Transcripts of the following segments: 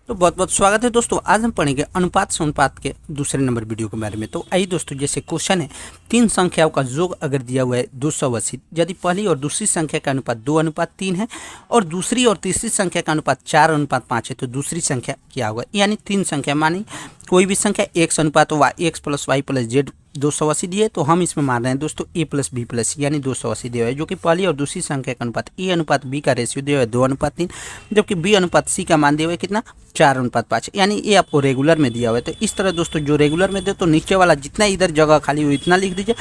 तो बहुत बहुत स्वागत है दोस्तों। आज हम पढ़ेंगे अनुपात से अनुपात के दूसरे नंबर वीडियो के बारे में। तो आइए दोस्तों, जैसे क्वेश्चन है, तीन संख्याओं का योग अगर दिया हुआ है 280, यदि पहली और दूसरी संख्या का अनुपात 2:3 है और दूसरी और तीसरी संख्या का अनुपात 4:5 है, तो दूसरी संख्या क्या होगा। यानी तीन संख्या मानी कोई भी संख्या x अनुपात x plus y plus z 280 दिए, तो हम इसमें मान रहे हैं दोस्तों a प्लस बी प्लस यानी 280 दिया है, जो कि पहली और दूसरी संख्या का अनुपात a अनुपात b का रेशियो दिया है 2:3, जबकि b अनुपात c का मान दिया हुआ है कितना 4:5, यानी ये आपको रेगुलर में दिया हुआ है। तो इस तरह दोस्तों जो रेगुलर में दे तो नीचे वाला जितना इधर जगह खाली हो इतना लिख दीजिए,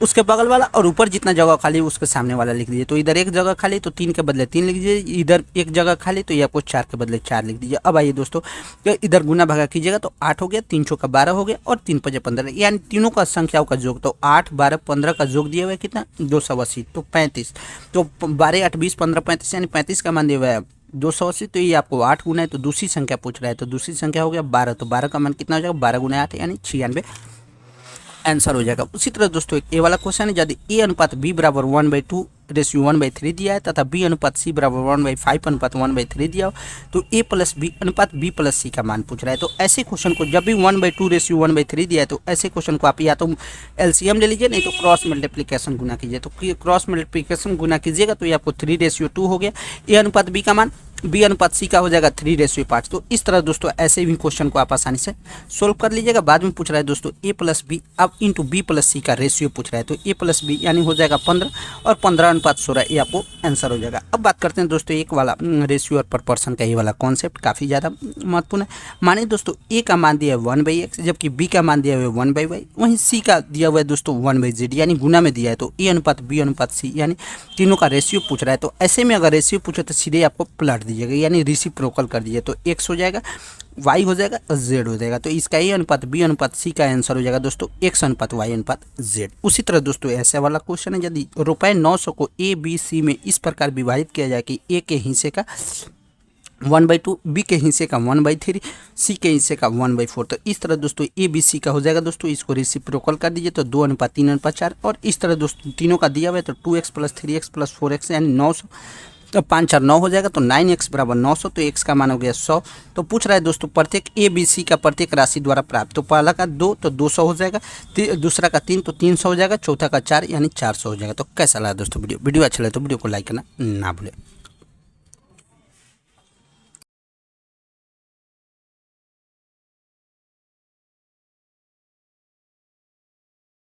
उसके बगल वाला और ऊपर जितना जगह खाली है उसके सामने वाला लिख दीजिए। तो इधर एक जगह खाली तो 3 के बदले 3 लिख दीजिए, इधर एक जगह खाली तो ये आपको 4 के बदले 4 लिख दीजिए। अब आइए दोस्तों, तो इधर गुना भागा कीजिएगा तो 8 हो गया, 3 चौका 12 हो गया और 3 5 15, यानी तीनों का संख्याओं का योग तो 8 12 15 का योग दिया हुआ है कितना 280, तो 35, तो 12 8 20 15 35, यानी 35 का मान दिया हुआ है 280। तो ये आपको 8 गुना है, तो दूसरी संख्या पूछ रहा है, तो दूसरी संख्या हो गया 12, तो 12 का मान कितना हो जाएगा 12 गुना 8 यानी 96 आंसर हो जाएगा। उसी तरह दोस्तों एक ए वाला क्वेश्चन है, यदि ए अनुपात बी बराबर 1/2 रेशियो 1/3 दिया है तथा बी अनुपात सी बराबर 1/5 अनुपात 1/3 दिया हो, तो ए प्लस बी अनुपात बी प्लस सी का मान पूछ रहा है। तो ऐसे क्वेश्चन को जब भी 1/2 रेशियो 1/3 दिया है, तो ऐसे क्वेश्चन को आप या तो एलसीएम ले लीजिए, नहीं तो क्रॉस मल्टीप्लिकेशन गुना कीजिए। तो क्रॉस मल्टीप्लिकेशन गुना कीजिएगा तो ये आपको 3/2 हो गया। ए अनुपात बी का मान बी अनुपात सी का हो जाएगा 3/5। तो इस तरह दोस्तों ऐसे भी क्वेश्चन को आप आसानी से सोल्व कर लीजिएगा। बाद में पूछ रहा है दोस्तों ए प्लस बी अब इंटू बी प्लस सी का रेशियो पूछ रहा है, तो ए प्लस बी यानी हो जाएगा 15 और 15:16, ये आपको आंसर हो जाएगा। अब बात करते हैं दोस्तों एक वाला रेशियो और प्रपोर्शन का, ये वाला कॉन्सेप्ट काफ़ी ज़्यादा महत्वपूर्ण है। मानिए दोस्तों ए का मान दिया है 1/x, जबकि बी का मान दिया हुआ है 1/y, वहीं सी का दिया हुआ है दोस्तों 1/z, यानी गुना में दिया है। तो ए अनुपात बी अनुपात सी यानी तीनों का रेशियो पूछ रहा है। तो ऐसे में अगर रेशियो पूछे तो सीधे आपको पलट दीजिएगा, यानी रेसिप्रोकल कर दीजिए। तो x हो जाएगा, y हो जाएगा और z हो जाएगा। तो इसका ए अनुपात बी अनुपात सी का आंसर हो जाएगा दोस्तों x अनुपात y अनुपात z। उसी तरह दोस्तों ऐसे वाला क्वेश्चन है, यदि ₹900 को ए बी सी में इस प्रकार विभाजित किया जाए कि ए के हिस्से का 1/2, बी के हिस्से का 1/3, सी के हिस्से का 1/4, तो इस तरह दोस्तों ए बी सी का हो जाएगा दोस्तों। इसको रेसिप्रोकल कर दीजिए तो 2:3:4, और इस तरह दोस्तों तीनों का दिया हुआ है तो 2x plus 3x plus 4x यानी 900, तो 5 4 9 हो जाएगा। तो 9x बराबर 900, तो x का मान हो गया 100। तो पूछ रहा है दोस्तों प्रत्येक ए बी सी का प्रत्येक राशि द्वारा प्राप्त, तो पहला का 2 तो 200 हो जाएगा, दूसरा का 3 तो 300 हो जाएगा, चौथा का 4 यानी 400 हो जाएगा। तो कैसा लगा दोस्तों वीडियो अच्छा लगे तो वीडियो को लाइक करना ना भूलें।